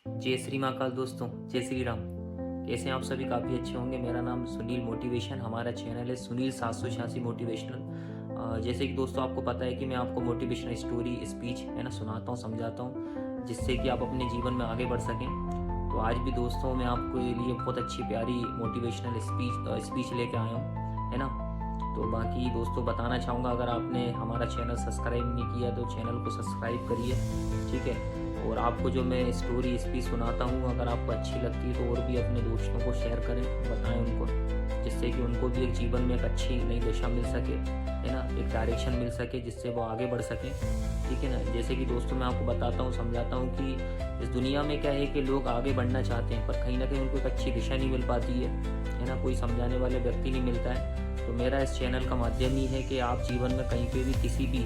जय श्री महाकाल दोस्तों, जय श्री राम। कैसे हैं आप सभी? काफ़ी अच्छे होंगे। मेरा नाम सुनील मोटिवेशन, हमारा चैनल है सुनील 786 मोटिवेशनल। जैसे कि दोस्तों आपको पता है कि मैं आपको मोटिवेशनल स्टोरी, स्पीच है ना सुनाता हूँ, समझाता हूँ, जिससे कि आप अपने जीवन में आगे बढ़ सकें। तो आज भी दोस्तों मैं आपके लिए बहुत अच्छी प्यारी मोटिवेशनल स्पीच लेके आया हूँ, है ना। तो बाकी दोस्तों बताना चाहूँगा, अगर आपने हमारा चैनल सब्सक्राइब नहीं किया तो चैनल को सब्सक्राइब करिए, ठीक है। और आपको जो मैं स्टोरी स्पीच सुनाता हूँ, अगर आपको अच्छी लगती है तो और भी अपने दोस्तों को शेयर करें, बताएं उनको, जिससे कि उनको भी एक जीवन में एक अच्छी नई दिशा मिल सके, है ना, एक डायरेक्शन मिल सके, जिससे वो आगे बढ़ सकें, ठीक है ना। जैसे कि दोस्तों मैं आपको बताता हूँ, समझाता हूँ कि इस दुनिया में क्या है कि लोग आगे बढ़ना चाहते हैं, पर कहीं ना कहीं उनको एक अच्छी दिशा नहीं मिल पाती है ना, कोई समझाने वाले व्यक्ति नहीं मिलता है। तो मेरा इस चैनल का माध्यम ही है कि आप जीवन में कहीं पे भी किसी भी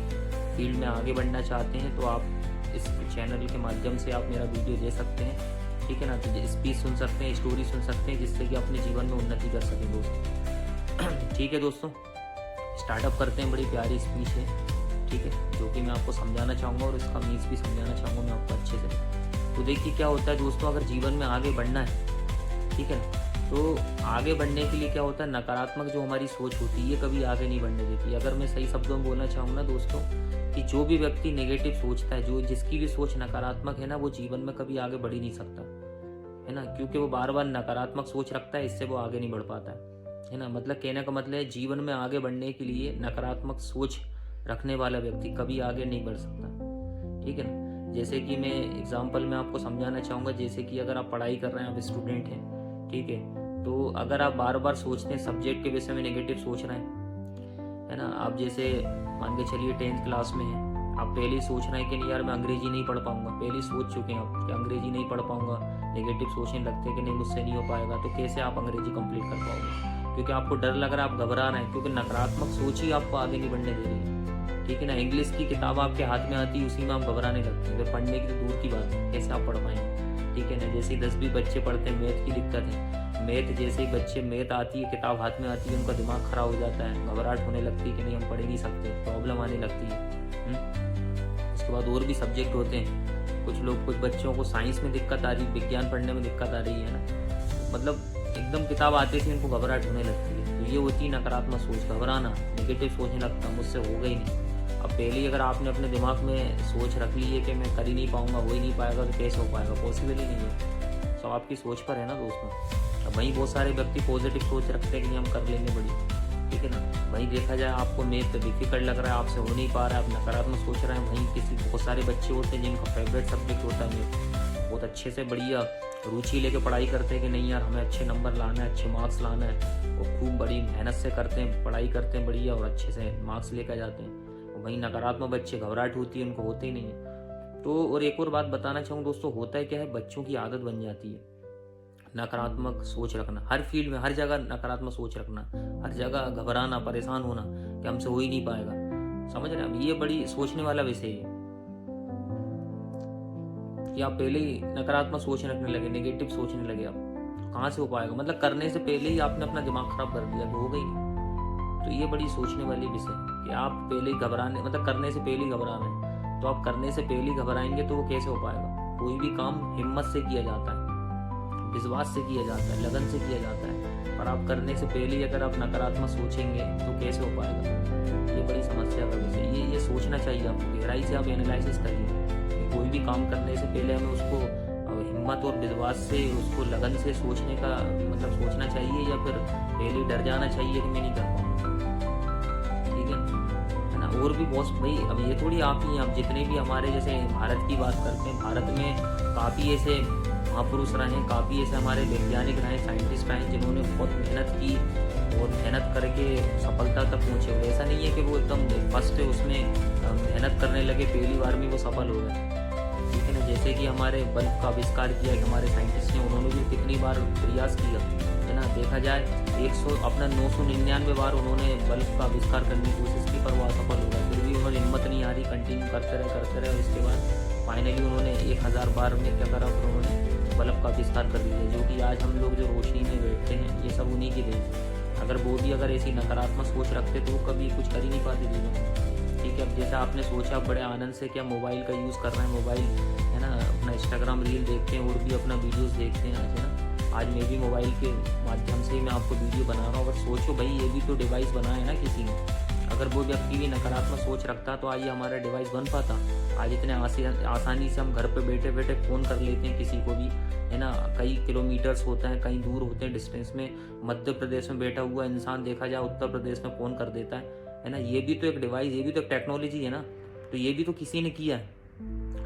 फील्ड में आगे बढ़ना चाहते हैं तो आप इस चैनल के माध्यम से आप मेरा वीडियो दे सकते हैं, ठीक है ना। तो स्पीच सुन सकते हैं, स्टोरी सुन सकते हैं, जिससे कि अपने जीवन में उन्नति कर सकें दोस्तों। ठीक है दोस्तों, स्टार्टअप करते हैं। बड़ी प्यारी स्पीच है, ठीक है, जो कि मैं आपको समझाना चाहूँगा और इसका मीन्स भी समझाना चाहूँगा मैं आपको अच्छे से। तो देखिए क्या होता है दोस्तों, अगर जीवन में आगे बढ़ना है, ठीक है, तो आगे बढ़ने के लिए क्या होता है, नकारात्मक जो हमारी सोच होती है ये कभी आगे नहीं बढ़ने देती। अगर मैं सही शब्दों में बोलना चाहूँ ना दोस्तों, कि जो भी व्यक्ति नेगेटिव सोचता है, जो जिसकी भी सोच नकारात्मक है ना, वो जीवन में कभी आगे बढ़ ही नहीं सकता, है ना, क्योंकि वो बार बार नकारात्मक सोच रखता है, इससे वो आगे नहीं बढ़ पाता है ना। मतलब कहने का मतलब है, जीवन में आगे बढ़ने के लिए नकारात्मक सोच रखने वाला व्यक्ति कभी आगे नहीं बढ़ सकता, ठीक है ना। जैसे कि मैं एग्जाम्पल में आपको समझाना चाहूँगा, जैसे कि अगर आप पढ़ाई कर रहे हैं, आप स्टूडेंट हैं, ठीक है, तो अगर आप बार बार सोचते हैं, सब्जेक्ट के विषय में नेगेटिव सोच रहे हैं, है ना, आप जैसे मान के चलिए 10th क्लास में हैं, आप पहले ही सोच रहे हैं कि नहीं यार मैं अंग्रेजी नहीं पढ़ पाऊंगा, पहले ही सोच चुके हैं आप कि अंग्रेजी नहीं पढ़ पाऊंगा, नेगेटिव सोचने लगते हैं कि नहीं मुझसे नहीं हो पाएगा, तो कैसे आप अंग्रेजी कंप्लीट कर पाओगे? क्योंकि आपको डर लग रहा है, आप घबरा रहे हैं, क्योंकि नकारात्मक सोच ही आपको आगे नहीं बढ़ने दे रही है, ठीक है ना। इंग्लिश की किताब आपके हाथ में आती है, उसी में आप घबराने लगते हैं, फिर पढ़ने की तो दूर की बात है, कैसे आप पढ़ पाएंगे, ठीक है ना। जैसे 10वीं बच्चे पढ़ते हैं, मैथ की दिक्कत है, मैथ जैसे ही बच्चे मैथ आती है, किताब हाथ में आती है, उनका दिमाग खराब हो जाता है, घबराहट होने लगती है कि नहीं हम पढ़ ही नहीं सकते, प्रॉब्लम आने लगती है। उसके बाद और भी सब्जेक्ट होते हैं, कुछ बच्चों को साइंस में दिक्कत आ रही है, विज्ञान पढ़ने में दिक्कत आ रही है ना, मतलब एकदम किताब आते थे उनको घबराहट होने लगती है। तो ये होती है नकारात्मक सोच, घबराना, नेगेटिव सोचने लगता, मुझसे होगा ही नहीं। अब पहले ही अगर आपने अपने दिमाग में सोच रख ली है कि मैं कर ही नहीं पाऊंगा, हो ही नहीं पाएगा, तो कैसे हो पाएगा? पॉसिबल ही नहीं है। सब आपकी सोच पर है ना दोस्तों। अब वहीं बहुत सारे व्यक्ति पॉजिटिव सोच रखते हैं कि नहीं हम कर लेंगे बड़ी, ठीक है ना। वहीं देखा जाए आपको मैथ डिफिकल्ट लग रहा है, आपसे हो नहीं पा रहा है, आप नकारात्मक सोच रहे हैं, वहीं किसी बहुत सारे बच्चे होते हैं जिनका फेवरेट सब्जेक्ट होता है मैथ, बहुत अच्छे से बढ़िया रुचि लेके पढ़ाई करते हैं कि नहीं यार हमें अच्छे नंबर लाना है, अच्छे मार्क्स लाना है, और खूब बड़ी मेहनत से करते हैं, पढ़ाई करते हैं बढ़िया और अच्छे से मार्क्स लेकर जाते हैं। वहीं नकारात्मक बच्चे, घबराहट होती है उनको, होते ही नहीं है। तो और एक और बात बताना चाहूँ दोस्तों, होता है क्या है, बच्चों की आदत बन जाती है नकारात्मक सोच रखना, हर फील्ड में, हर जगह नकारात्मक सोच रखना, हर जगह घबराना, परेशान होना कि हमसे हो ही नहीं पाएगा, समझ रहे हैं। अब ये बड़ी सोचने वाला विषय है कि आप पहले ही नकारात्मक सोच रखने लगे, नेगेटिव सोचने लगे, आप कहाँ से हो पाएगा? मतलब करने से पहले ही आपने अपना दिमाग खराब कर दिया, हो गई नहीं। तो ये बड़ी सोचने वाली विषय है कि आप पहले ही घबराने, मतलब करने से पहले ही घबराना है, तो आप करने से पहले ही घबराएंगे तो वो कैसे हो पाएगा? कोई भी काम हिम्मत से किया जाता है, विश्वास से किया जाता है, लगन से किया जाता है, पर आप करने से पहले ही अगर आप नकारात्मक सोचेंगे तो कैसे हो पाएगा? ये बड़ी समस्या का विषय, ये सोचना चाहिए आपको, गहराई से आप एनालिसिस करिए कि कोई भी काम करने से पहले हमें उसको हिम्मत और विश्वास से, उसको लगन से सोचने का मतलब सोचना चाहिए, या फिर पहले डर जाना चाहिए कि मैं नहीं कर पाऊंगा, ठीक है ना। और भी बहुत भाई, अब ये थोड़ी आप ही, आप जितने भी हमारे जैसे भारत की बात करते हैं, भारत में काफ़ी ऐसे महापुरुष रहे हैं, काफ़ी ऐसे हमारे वैज्ञानिक रहे, साइंटिस्ट रहे, जिन्होंने बहुत मेहनत की और मेहनत करके सफलता तक पहुँचे। और ऐसा नहीं है कि वो एकदम फर्स्ट उसमें मेहनत करने लगे, पहली बार में वो सफल हो गए, ठीक है ना। जैसे कि हमारे बल्ब का आविष्कार किया है हमारे साइंटिस्ट ने, उन्होंने भी कितनी बार प्रयास किया, है ना। देखा जाए 999 बार उन्होंने बल्ब का आविष्कार करने की कोशिश की, पर वो असफल हो गए, फिर भी उन्होंने हिम्मत नहीं हारी, कंटिन्यू करते रहे, और इसके बाद फाइनली उन्होंने 1000 बार में क्या करा, फिर उन्होंने बल्ब का आविष्कार कर दिया, जो कि आज हम लोग जो रोशनी में बैठते हैं, ये सब उन्हीं की देन। अगर वो भी अगर ऐसी नकारात्मक सोच रखते तो वो कभी कुछ कर ही नहीं पाते जीवन में, ठीक है। अब जैसे आपने सोचा बड़े आनंद से क्या मोबाइल का यूज़ कर रहे हैं, मोबाइल है ना, अपना इंस्टाग्राम रील देखते हैं और भी अपना वीडियोस देखते हैं आज, है ना। आज मैं भी मोबाइल के माध्यम से ही मैं आपको वीडियो बना रहा हूँ। अगर सोचो भाई, ये भी तो डिवाइस बना है ना किसी ने। अगर वो व्यक्ति भी नकारात्मक सोच रखता तो आज ये हमारा डिवाइस बन पाता। आज इतने आसानी से हम घर पे बैठे बैठे फ़ोन कर लेते हैं किसी को भी, है ना। कई किलोमीटर्स होता है, कहीं दूर होते हैं डिस्टेंस में, मध्य प्रदेश में बैठा हुआ इंसान देखा जाए उत्तर प्रदेश में फ़ोन कर देता है ना। ये भी तो एक डिवाइस, ये भी तो एक टेक्नोलॉजी है ना। तो ये भी तो किसी ने किया है।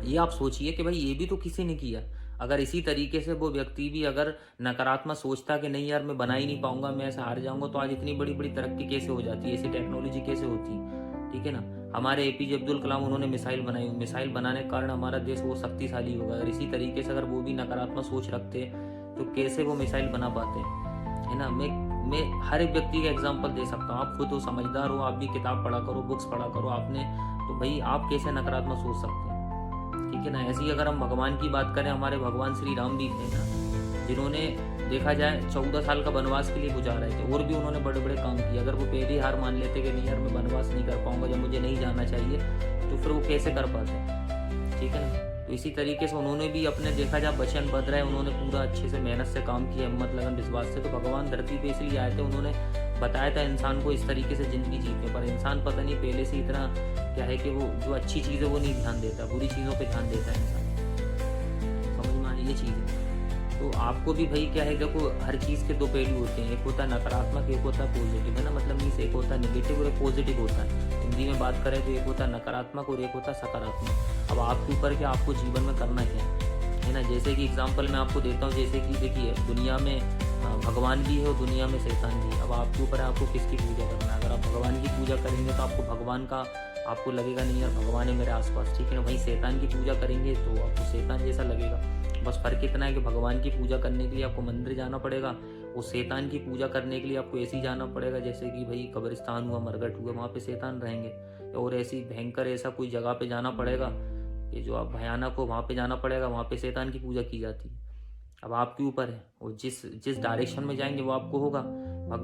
ये आप सोचिए कि भाई ये भी तो किसी ने किया। अगर इसी तरीके से वो व्यक्ति भी अगर नकारात्मक सोचता कि नहीं यार मैं बना ही नहीं पाऊंगा, मैं ऐसा हार जाऊंगा, तो आज इतनी बड़ी बड़ी तरक्की कैसे हो जाती है, ऐसी टेक्नोलॉजी कैसे होती, ठीक है ना। हमारे एपीजे अब्दुल कलाम, उन्होंने मिसाइल बनाई, मिसाइल बनाने के कारण हमारा देश वो शक्तिशाली होगा। अगर इसी तरीके से अगर वो भी नकारात्मक सोच रखते तो कैसे वो मिसाइल बना पाते, है ना। मैं हर एक व्यक्ति का एग्जाम्पल दे सकता हूँ। आप खुद हो, समझदार हो, आप भी किताब पढ़ा करो, बुक्स पढ़ा करो आपने, तो भाई आप कैसे नकारात्मक सोच सकते हैं, ठीक है ना। ऐसे ही अगर हम भगवान की बात करें, हमारे भगवान श्री राम भी थे ना, जिन्होंने देखा जाए 14 साल का वनवास के लिए गुजारे थे, और भी उन्होंने बड़े बड़े काम किए। अगर वो पहले हार मान लेते कि नहीं यार मैं वनवास नहीं कर पाऊंगा, जब मुझे नहीं जाना चाहिए, तो फिर वो कैसे कर पाते, ठीक है ना। तो इसी तरीके से उन्होंने भी अपने देखा जाए वचन बदल रहे, उन्होंने पूरा अच्छे से मेहनत से काम किया, हिम्मत लगन विश्वास से। तो भगवान धरती पे इसलिए आए थे, उन्होंने बताया था इंसान को इस तरीके से जिंदगी जीते। पर इंसान पता नहीं पहले से इतना क्या है कि वो जो अच्छी चीज़ है वो नहीं ध्यान देता, बुरी चीज़ों पे ध्यान देता है इंसान। समझ में आ रही ये चीज़ है। तो आपको भी भाई क्या है, देखो हर चीज़ के दो पहलू होते हैं, एक होता है नकारात्मक, एक होता है पॉजिटिव, है ना। मतलब मीन्स एक होता है नेगेटिव और एक पॉजिटिव होता है। हिंदी में बात करें तो एक होता है नकारात्मक और एक होता है सकारात्मक। अब आपके ऊपर कि आपको जीवन में करना क्या है ना। जैसे कि एग्जाम्पल मैं आपको देता हूँ, जैसे कि देखिए दुनिया में भगवान भी है और दुनिया में शैतान भी है। अब आपके ऊपर है आपको किसकी पूजा करना है। अगर आप भगवान की पूजा करेंगे तो आपको भगवान का आपको लगेगा नहीं यार भगवान है मेरे आसपास, ठीक है ना। वहीं शैतान की पूजा करेंगे तो आपको शैतान जैसा लगेगा। बस फर्क इतना है कि भगवान की पूजा करने के लिए आपको मंदिर जाना पड़ेगा, और शैतान की पूजा करने के लिए आपको ऐसे ही जाना पड़ेगा जैसे कि भाई कब्रिस्तान हुआ, मरघट हुआ, वहाँ पे शैतान रहेंगे। और ऐसी भयंकर ऐसा कोई जगह पे जाना पड़ेगा कि जो आप भयानक हो, वहाँ पे जाना पड़ेगा, वहाँ पे शैतान की पूजा की जाती है। अब आपके ऊपर है, और जिस जिस डायरेक्शन में जाएंगे वो आपको होगा।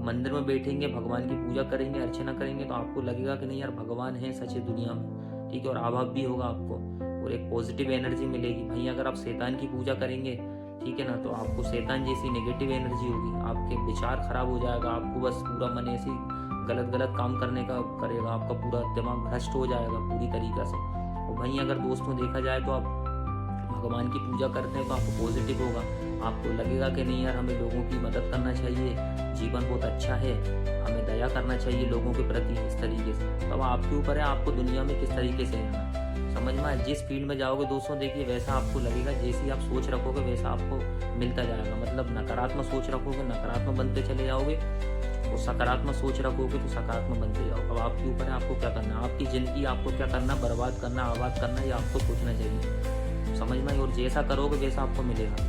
मंदिर में बैठेंगे, भगवान की पूजा करेंगे, अर्चना करेंगे, तो आपको लगेगा कि नहीं यार भगवान है सच है दुनिया में, ठीक है। और अभाव भी होगा आपको, और एक पॉजिटिव एनर्जी मिलेगी। भाई अगर आप शैतान की पूजा करेंगे, ठीक है ना, तो आपको शैतान जैसी नेगेटिव एनर्जी होगी, आपके विचार खराब हो जाएगा, आपको बस पूरा मन ऐसी गलत गलत काम करने का करेगा, आपका पूरा दिमाग भ्रष्ट हो जाएगा पूरी तरीक़ा से। और वहीं अगर दोस्तों देखा जाए तो आप भगवान की पूजा करते हैं तो आपको पॉजिटिव होगा, आपको लगेगा कि नहीं यार हमें लोगों की मदद करना चाहिए, जीवन बहुत अच्छा है, हमें दया करना चाहिए लोगों के प्रति इस तरीके से। तो अब आपके ऊपर है आपको दुनिया में किस तरीके से रहना है। समझ में जिस फील्ड में जाओगे दोस्तों, देखिए वैसा आपको लगेगा, जैसी आप सोच रखोगे वैसा आपको मिलता जाएगा। मतलब नकारात्मक सोच रखोगे नकारात्मक बनते चले जाओगे, और सकारात्मक सोच रखोगे तो सकारात्मक बनते जाओगे। अब आपके ऊपर है आपको क्या करना है, आपकी ज़िंदगी आपको क्या करना, बर्बाद करना, आबाद करना, ये आपको सोचना चाहिए। समझ में, और जैसा करोगे वैसा आपको मिलेगा।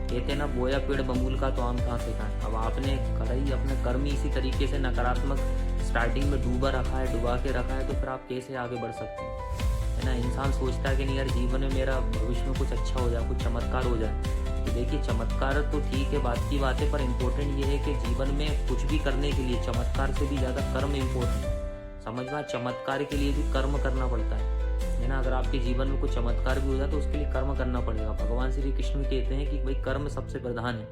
कहते हैं ना, बोया पेड़ बबूल का तो आम कहाँ से खाएं। अब आपने करी अपने कर्म ही इसी तरीके से नकारात्मक स्टार्टिंग में डुबा के रखा है, तो फिर आप कैसे आगे बढ़ सकते हैं, है ना। इंसान सोचता है कि नहीं यार जीवन में मेरा भविष्य में कुछ अच्छा हो जाए, कुछ चमत्कार हो जाए। तो देखिए चमत्कार तो ठीक है, बात की बात है, पर इम्पोर्टेंट ये है कि जीवन में कुछ भी करने के लिए चमत्कार से भी ज़्यादा कर्म इम्पोर्टेंट है। समझ में, चमत्कार के लिए भी कर्म करना पड़ता है ना। अगर आपके जीवन में कुछ चमत्कार भी हो जाए तो उसके लिए कर्म करना पड़ेगा। भगवान श्री कृष्ण कहते हैं कि भाई कर्म सबसे प्रधान है।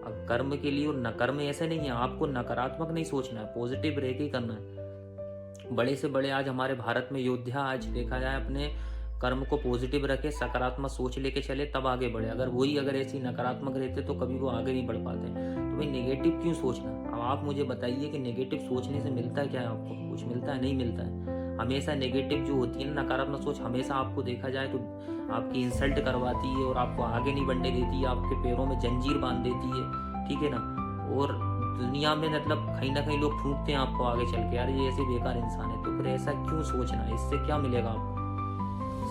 अब कर्म के लिए और नकर्म ऐसे नहीं है, आपको नकारात्मक नहीं सोचना है, पॉजिटिव रह के ही करना है। बड़े से बड़े आज हमारे भारत में योद्धा आज देखा जाए अपने कर्म को पॉजिटिव रखे, सकारात्मक सोच लेके चले तब आगे बढ़े। अगर ऐसी नकारात्मक रहते तो कभी वो आगे नहीं बढ़ पाते। तो भाई नेगेटिव क्यों सोचना। अब आप मुझे बताइए कि नेगेटिव सोचने से मिलता है क्या है, आपको कुछ मिलता है, नहीं मिलता है। हमेशा नेगेटिव जो होती है ना, नकारात्मक सोच हमेशा आपको देखा जाए तो आपकी इंसल्ट करवाती है, और आपको आगे नहीं बढ़ने देती है, आपके पैरों में जंजीर बांध देती है, ठीक है ना। और दुनिया में मतलब कहीं ना कहीं लोग फूंकते हैं आपको आगे चल के, यार ये ऐसे बेकार इंसान है। तो फिर ऐसा क्यों सोचना, इससे क्या मिलेगा आपको।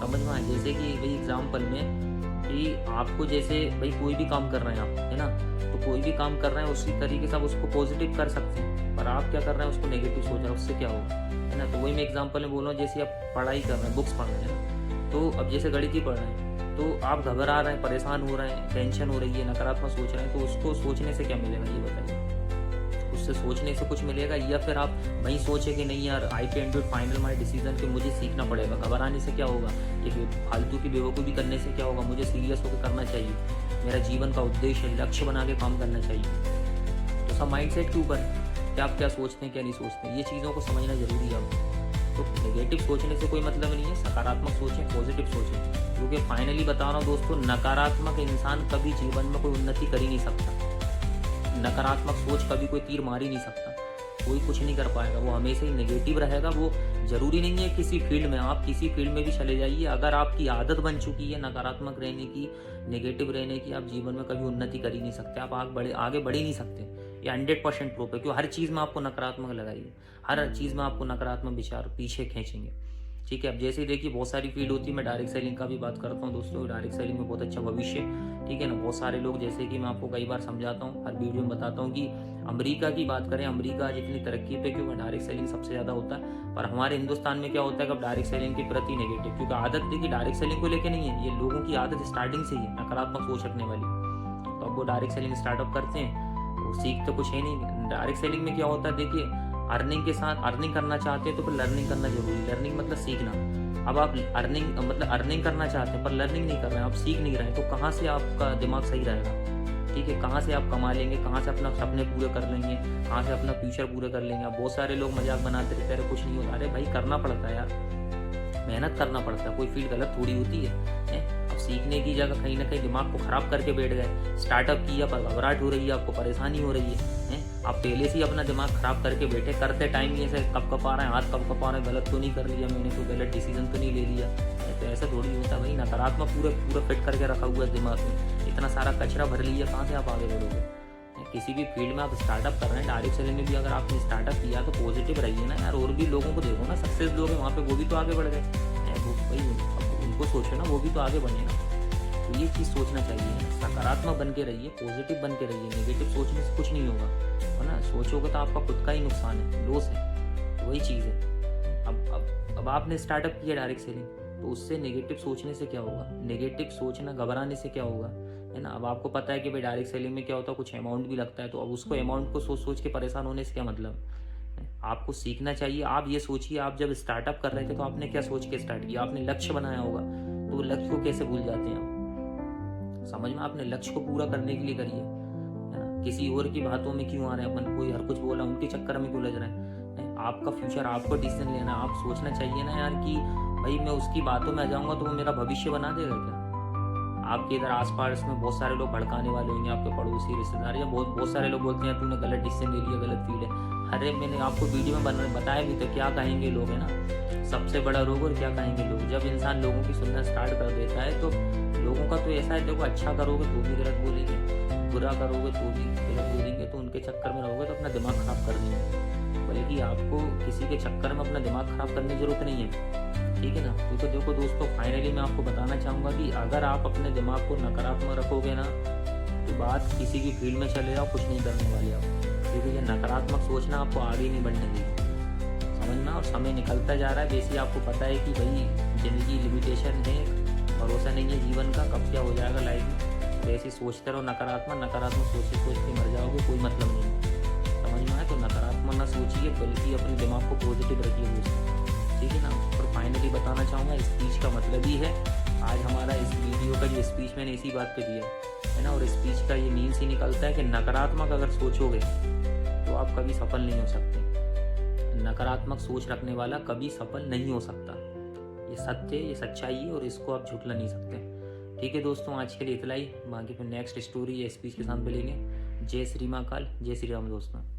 समझ में आए, जैसे कि भाई एग्जाम्पल में कि आपको जैसे भाई कोई भी काम कर रहे हैं आप, है ना, तो कोई भी काम कर रहे हैं उसी तरीके से आप उसको पॉजिटिव कर सकते हैं, पर आप क्या कर रहे हैं उसको नेगेटिव सोच रहे हैं, उससे क्या होगा, है ना। तो वही मैं एग्जाम्पल में बोल रहा हूँ, जैसे आप पढ़ाई कर रहे हैं, बुक्स पढ़ रहे हैं, तो अब जैसे गणित ही पढ़ रहे हैं, तो आप घबरा रहे हैं, परेशान हो रहे हैं, टेंशन हो रही है, नकारात्मक सोच रहे हैं, तो उसको सोचने से क्या मिलेगा ये बताइए। उससे सोचने से कुछ मिलेगा, या फिर आप वहीं सोचे कि नहीं यार I can do final my decision कि मुझे सीखना पड़ेगा, घबराने से क्या होगा, ये फालतू की बेवकूफ़ी करने से क्या होगा, मुझे सीरियस होकर करना चाहिए, मेरा जीवन का उद्देश्य लक्ष्य बना के काम करना चाहिए। तो सब माइंड सेट के ऊपर कि आप क्या सोचते हैं क्या नहीं सोचते हैं, ये चीज़ों को समझना जरूरी है अब। तो नेगेटिव सोचने से कोई मतलब नहीं है, सकारात्मक सोचें, पॉजिटिव सोचें, क्योंकि फाइनली बता रहा हूँ दोस्तों, नकारात्मक इंसान कभी जीवन में कोई उन्नति कर ही नहीं सकता। नकारात्मक सोच कभी कोई तीर मार ही नहीं सकता, कोई कुछ नहीं कर पाएगा, वो हमेशा ही नेगेटिव रहेगा। वो जरूरी नहीं है किसी फील्ड में, आप किसी फील्ड में भी चले जाइए, अगर आपकी आदत बन चुकी है नकारात्मक रहने की, नेगेटिव रहने की, आप जीवन में कभी उन्नति कर ही नहीं सकते, आप आगे बढ़ ही नहीं सकते। ये 100% प्रूफ है, क्योंकि हर चीज़ में आपको नकारात्मक लगाइए, हर चीज़ में आपको नकारात्मक विचार पीछे खींचेंगे। ठीक है, अब जैसे ही देखिए बहुत सारी फील्ड होती है, मैं डायरेक्ट सेलिंग का भी बात करता हूँ दोस्तों, डायरेक्ट सेलिंग में बहुत अच्छा भविष्य, ठीक है ना। बहुत सारे लोग, जैसे कि मैं आपको कई बार समझाता हूँ, हर वीडियो में बताता हूँ कि अमेरिका की बात करें, अमेरिका आज इतनी तरक्की पे क्योंकि डायरेक्ट सेलिंग सबसे ज़्यादा होता है, पर हमारे हिंदुस्तान में क्या होता है, कब डायरेक्ट सेलिंग के प्रति नेगेटिव, क्योंकि आदत देखिए डायरेक्ट सेलिंग को लेकर नहीं है, ये लोगों की आदत स्टार्टिंग से ही है नकारात्मक सोच रखने वाली। तो अब वो डायरेक्ट सेलिंग स्टार्टअप करते हैं, वो सीख तो कुछ है नहीं। डायरेक्ट सेलिंग में क्या होता है देखिए, अर्निंग के साथ अर्निंग करना चाहते हैं तो फिर लर्निंग करना जरूरी है। लर्निंग मतलब सीखना। अब आप अर्निंग करना चाहते हैं पर लर्निंग नहीं कर रहे हैं, आप सीख नहीं रहे हैं, तो कहाँ से आपका दिमाग सही रहेगा। ठीक है, कहाँ से आप कमा लेंगे, कहाँ से अपना सपने पूरे कर लेंगे, कहाँ से अपना फ्यूचर पूरे कर लेंगे। अब बहुत सारे लोग मजाक बनाते रहते हैं, कुछ नहीं होता। अरे भाई करना पड़ता है यार, मेहनत करना पड़ता है, कोई फील्ड गलत थोड़ी होती है। अब सीखने की जगह कहीं ना कहीं दिमाग को खराब करके बैठ गए, स्टार्टअप किया पर घबराहट हो रही है, आपको परेशानी हो रही है। आप पहले से ही अपना दिमाग खराब करके बैठे, करते टाइम ये से कब कपा रहे हैं, हाथ कब कपा रहे हैं, गलत तो नहीं कर लिया मैंने, कोई गलत डिसीजन तो नहीं ले लिया। तो ऐसा थोड़ी होता भाई, नकारात्मक पूरा फिट करके रखा हुआ है दिमाग में, इतना सारा कचरा भर लिया, कहाँ से आप आगे बढ़ोगे। किसी भी फील्ड में आप स्टार्टअप कर रहे हैं, डायरेक्ट सेलिंग में भी अगर आपने स्टार्टअप किया तो पॉजिटिव रहिए ना यार, और भी लोगों को देखो ना, सक्सेस लोग हैं वहाँ पे, वो भी तो आगे बढ़ गए भाई, उनको सोचो ना, वो भी तो आगे बढ़े ना। तो ये चीज़ सोचना चाहिए, सकारात्मक बन के रहिए, पॉजिटिव बन के रहिए, नेगेटिव सोचने से कुछ नहीं होगा, है ना। सोचोगे तो आपका खुद का ही नुकसान है, लॉस है, वही चीज़ है। अब आपने स्टार्टअप किया डायरेक्ट सेलिंग, तो उससे नेगेटिव सोचने से क्या होगा, नेगेटिव सोचना घबराने से क्या होगा, है ना। अब आपको पता है कि भाई डायरेक्ट सेलिंग में क्या होता है, कुछ अमाउंट भी लगता है, तो अब उसको अमाउंट को सोच के परेशान होने से क्या मतलब। आपको सीखना चाहिए। आप ये सोचिए, आप जब स्टार्टअप कर रहे थे तो आपने क्या सोच के स्टार्ट किया, आपने लक्ष्य बनाया होगा, तो लक्ष्य को कैसे भूल जाते हैं आप। समझ में, आपने लक्ष्य को पूरा करने के लिए करिए, है ना। किसी और की बातों में क्यों आ रहे हैं अपन, कोई हर कुछ बोला उनके चक्कर में क्यों लग रहे हैं। आपका फ्यूचर, आपको डिसीजन लेना, आप सोचना चाहिए ना यार कि भाई मैं उसकी बातों में आ जाऊंगा तो वो मेरा भविष्य बना देगा क्या। आपके इधर आसपास में बहुत सारे लोग भड़काने वाले होंगे, आपके पड़ोसी रिश्तेदार, या बहुत सारे लोग बोलते हैं तूने गलत डिसीजन ले लिया, गलत फील्ड है। अरे मैंने आपको वीडियो में बताया भी तो, क्या कहेंगे लोग, है ना, सबसे बड़ा रोग। और क्या कहेंगे लोग, जब इंसान लोगों की सुनना स्टार्ट कर देता है तो लोगों का तो ऐसा है, देखो अच्छा करोगे तो भी गलत बोलेंगे, बुरा करोगे तो भी गलत बोलेंगे, तो उनके चक्कर में रहोगे तो अपना दिमाग खराब कर देंगे। बल्कि आपको किसी के चक्कर में अपना दिमाग खराब करने की जरूरत नहीं है, ठीक है ना। तो देखो दोस्तों, फाइनली मैं आपको बताना चाहूँगा कि अगर आप अपने दिमाग को नकारात्मक रखोगे ना, तो बात किसी भी फील्ड में चले जाओ, कुछ नहीं करने वाले आप, क्योंकि ये नकारात्मक सोचना आपको आगे नहीं बढ़ने देगी। समझना। और समय निकलता जा रहा है, वैसे आपको पता है कि भाई ज़िंदगी लिमिटेशन है, भरोसा नहीं है जीवन का, कब क्या हो जाएगा लाइफ में। तो ऐसे सोचते रहो नकारात्मक सोचते मर जाओगे, कोई मतलब नहीं। समझ में आए, तो नकारात्मक ना सोचिए, बल्कि अपने दिमाग को पॉजिटिव रखिए दोस्तों, ठीक है ना। और फाइनली बताना चाहूँगा, स्पीच का मतलब ही है आज हमारा, इस वीडियो का जो स्पीच मैंने इसी बात पे दिया है ना। और स्पीच का ये मीन्स ही निकलता है कि नकारात्मक अगर सोचोगे तो आप कभी सफल नहीं हो सकते। नकारात्मक सोच रखने वाला कभी सफल नहीं हो सकता, ये सत्य, ये सच्चाई है, और इसको आप झुठला नहीं सकते। ठीक है दोस्तों, आज के लिए इतना ही, बाकी फिर नेक्स्ट स्टोरी या स्पीच के साथ मिलेंगे। जय श्री महाकाल, जय श्री राम दोस्तों।